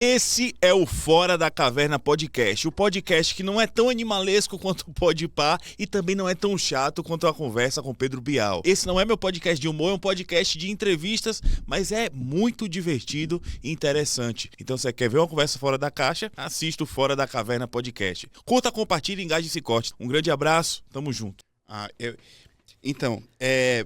Esse é o Fora da Caverna Podcast, o podcast que não é tão animalesco quanto o Podpah e também não é tão chato quanto a conversa com Pedro Bial. Esse não é meu podcast de humor, é um podcast de entrevistas, mas é muito divertido e interessante. Então, se você quer ver uma conversa fora da caixa, assista o Fora da Caverna Podcast. Curta, compartilhe, engaje e se corte. Um grande abraço, tamo junto. Então,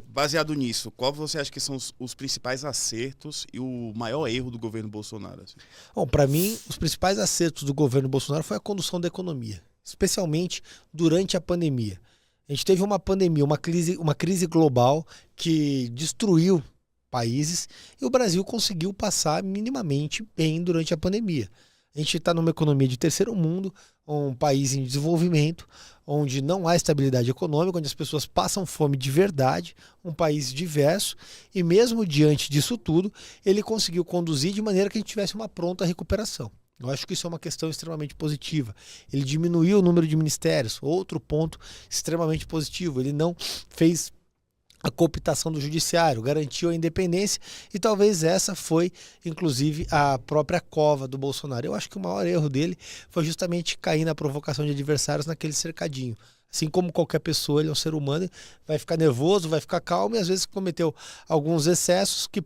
baseado nisso, qual você acha que são os principais acertos e o maior erro do governo Bolsonaro? Assim? Bom, para mim, os principais acertos do governo Bolsonaro foi a condução da economia, especialmente durante a pandemia. A gente teve uma pandemia, uma crise global que destruiu países e o Brasil conseguiu passar minimamente bem durante a pandemia. A gente está numa economia de terceiro mundo, um país em desenvolvimento, onde não há estabilidade econômica, onde as pessoas passam fome de verdade, um país diverso, e mesmo diante disso tudo, ele conseguiu conduzir de maneira que a gente tivesse uma pronta recuperação. Eu acho que isso é uma questão extremamente positiva. Ele diminuiu o número de ministérios, outro ponto extremamente positivo. Ele não fez a cooptação do judiciário, garantiu a independência e talvez essa foi, inclusive, a própria cova do Bolsonaro. Eu acho que o maior erro dele foi justamente cair na provocação de adversários naquele cercadinho. Assim como qualquer pessoa, ele é um ser humano, vai ficar nervoso, vai ficar calmo e às vezes cometeu alguns excessos que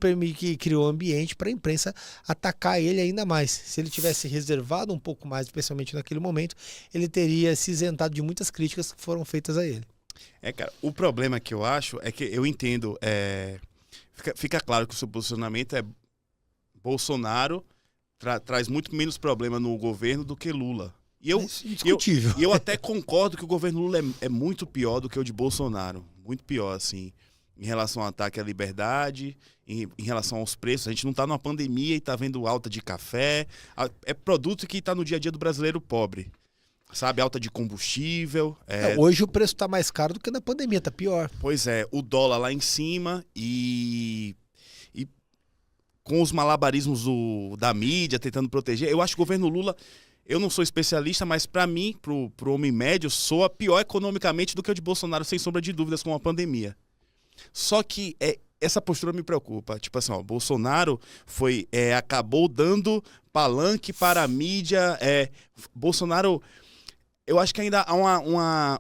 criou ambiente para a imprensa atacar ele ainda mais. Se ele tivesse reservado um pouco mais, especialmente naquele momento, ele teria se isentado de muitas críticas que foram feitas a ele. Cara, o problema que eu acho é que eu entendo, fica claro que o seu posicionamento é Bolsonaro traz muito menos problema no governo do que Lula. E indiscutível. Eu até concordo que o governo Lula é muito pior do que o de Bolsonaro. Muito pior, assim, em relação ao ataque à liberdade, em relação aos preços. A gente não está numa pandemia e está vendo alta de café. É produto que está no dia a dia do brasileiro pobre. Sabe, alta de combustível. Hoje o preço está mais caro do que na pandemia, está pior. Pois é, o dólar lá em cima e com os malabarismos da mídia tentando proteger. Eu acho que o governo Lula, eu não sou especialista, mas para mim, pro homem médio, soa pior economicamente do que o de Bolsonaro, sem sombra de dúvidas, com a pandemia. Só que essa postura me preocupa. Tipo assim, Bolsonaro acabou dando palanque para a mídia. Bolsonaro... Eu acho que ainda há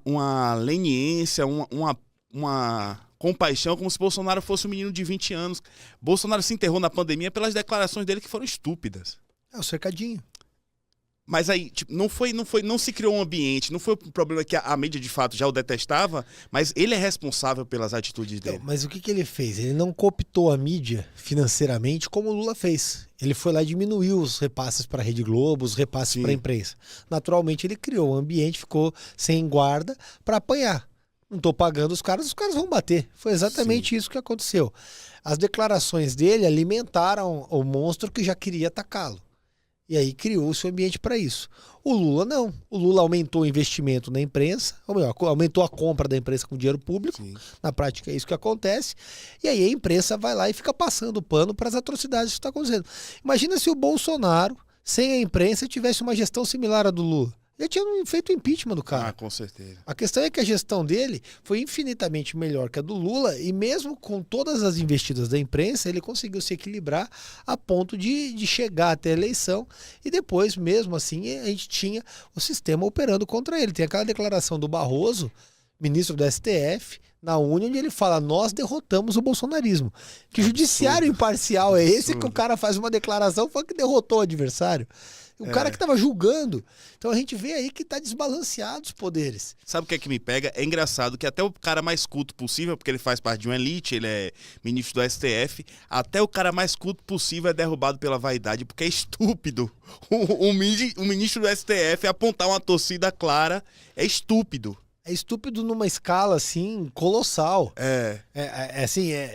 uma leniência, uma compaixão, como se Bolsonaro fosse um menino de 20 anos. Bolsonaro se enterrou na pandemia pelas declarações dele que foram estúpidas. É o cercadinho. Mas aí, tipo, não se criou um ambiente, não foi um problema que a mídia de fato já o detestava, mas ele é responsável pelas atitudes dele. Mas o que ele fez? Ele não cooptou a mídia financeiramente como o Lula fez. Ele foi lá e diminuiu os repasses para a Rede Globo, os repasses para a imprensa. Naturalmente ele criou um ambiente, ficou sem guarda para apanhar. Não estou pagando os caras vão bater. Foi exatamente isso que aconteceu. As declarações dele alimentaram o monstro que já queria atacá-lo. E aí criou-se o ambiente para isso. O Lula não. O Lula aumentou o investimento na imprensa, ou melhor, aumentou a compra da imprensa com dinheiro público. Sim. Na prática é isso que acontece. E aí a imprensa vai lá e fica passando pano para as atrocidades que estão acontecendo. Imagina se o Bolsonaro, sem a imprensa, tivesse uma gestão similar à do Lula. Ele tinha feito o impeachment do cara. Ah, com certeza. A questão é que a gestão dele foi infinitamente melhor que a do Lula e mesmo com todas as investidas da imprensa, ele conseguiu se equilibrar a ponto de chegar até a eleição e depois, mesmo assim, a gente tinha o sistema operando contra ele. Tem aquela declaração do Barroso, ministro do STF, na UNE, onde ele fala, nós derrotamos o bolsonarismo. Que judiciário imparcial é esse que o cara faz uma declaração falando que derrotou o adversário? O cara que estava julgando. Então a gente vê aí que está desbalanceado os poderes. Sabe o que é que me pega? É engraçado que até o cara mais culto possível, porque ele faz parte de uma elite, ele é ministro do STF, até o cara mais culto possível é derrubado pela vaidade, porque é estúpido. O ministro do STF apontar uma torcida clara é estúpido. É estúpido numa escala, assim, colossal.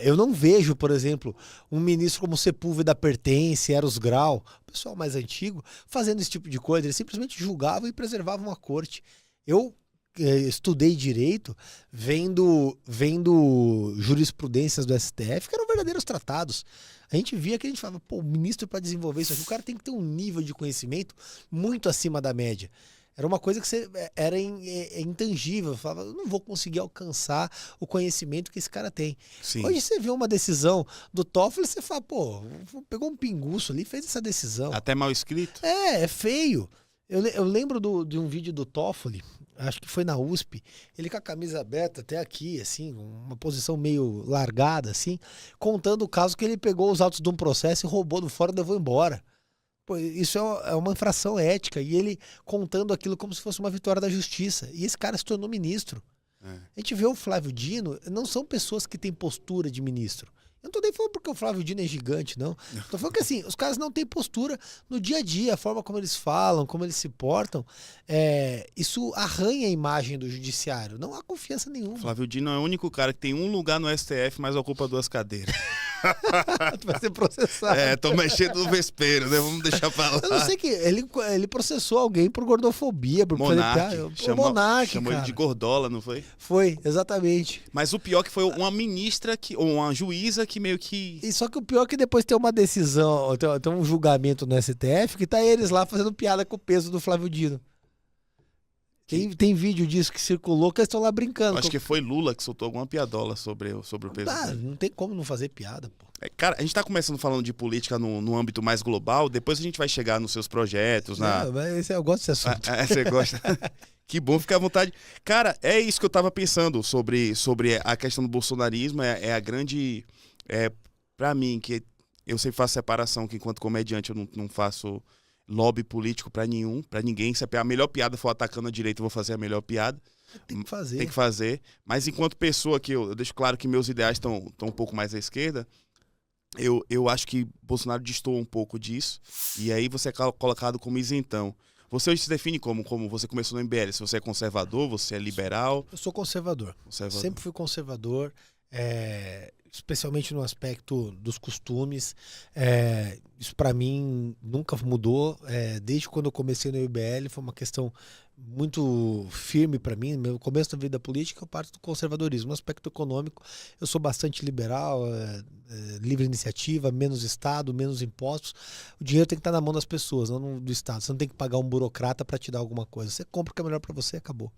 Eu não vejo, por exemplo, um ministro como Sepúlveda Pertence, Eros Grau, o pessoal mais antigo, fazendo esse tipo de coisa. Eles simplesmente julgavam e preservavam a corte. Eu estudei direito vendo jurisprudências do STF, que eram verdadeiros tratados. A gente via que a gente falava, o ministro para desenvolver isso aqui, o cara tem que ter um nível de conhecimento muito acima da média. Era uma coisa que era intangível. Eu falava, eu não vou conseguir alcançar o conhecimento que esse cara tem. Sim. Hoje você vê uma decisão do TOEFL, você fala, pô, pegou um pinguço ali e fez essa decisão. Até mal escrito. É feio. Eu lembro de um vídeo do Toffoli, acho que foi na USP, ele com a camisa aberta até aqui, assim, uma posição meio largada, assim, contando o caso que ele pegou os autos de um processo e roubou do fora e levou embora. Pô, isso é uma infração ética, e ele contando aquilo como se fosse uma vitória da justiça. E esse cara se tornou ministro. A gente vê o Flávio Dino, não são pessoas que têm postura de ministro. Eu não tô nem falando porque o Flávio Dino é gigante, não. Tô falando que assim, os caras não têm postura no dia a dia, a forma como eles falam, como eles se portam. Isso arranha a imagem do judiciário. Não há confiança nenhuma. Flávio Dino é o único cara que tem um lugar no STF, mas ocupa 2 cadeiras. Tu vai ser processado. Tô mexendo no vespeiro, né? Vamos deixar pra lá. Eu não sei que ele processou alguém por gordofobia, por Monark. Monark, Chamou cara. ele de gordola, não foi? Foi, exatamente. Mas o pior que foi uma ministra, ou uma juíza que meio que... E só que o pior é que depois tem uma decisão, tem um julgamento no STF que tá eles lá fazendo piada com o peso do Flávio Dino. Tem vídeo disso que circulou que eles estão lá brincando. Acho que foi Lula que soltou alguma piadola sobre o peso. Não tem como não fazer piada, pô. Cara, a gente tá começando falando de política no âmbito mais global, depois a gente vai chegar nos seus projetos. Eu gosto desse assunto. Você gosta? Que bom, fica à vontade. Cara, é isso que eu tava pensando sobre a questão do bolsonarismo, é a grande... Pra mim, que eu sempre faço separação, que enquanto comediante eu não faço lobby político pra ninguém. Se a melhor piada for atacando a direita, eu vou fazer a melhor piada. Tem que fazer. Tem que fazer. Mas enquanto pessoa que eu deixo claro que meus ideais estão um pouco mais à esquerda, eu acho que Bolsonaro destoa um pouco disso. E aí você é colocado como isentão. Você hoje se define como você começou no MBL? Se você é conservador, você é liberal? Eu sou conservador. Sempre fui conservador. Especialmente no aspecto dos costumes. Isso para mim nunca mudou. Desde quando eu comecei no MBL foi uma questão muito firme para mim. No meu começo da vida política eu parto do conservadorismo. No aspecto econômico eu sou bastante liberal, livre iniciativa, menos Estado, menos impostos. O dinheiro tem que estar na mão das pessoas, não do Estado. Você não tem que pagar um burocrata para te dar alguma coisa. Você compra o que é melhor para você e acabou.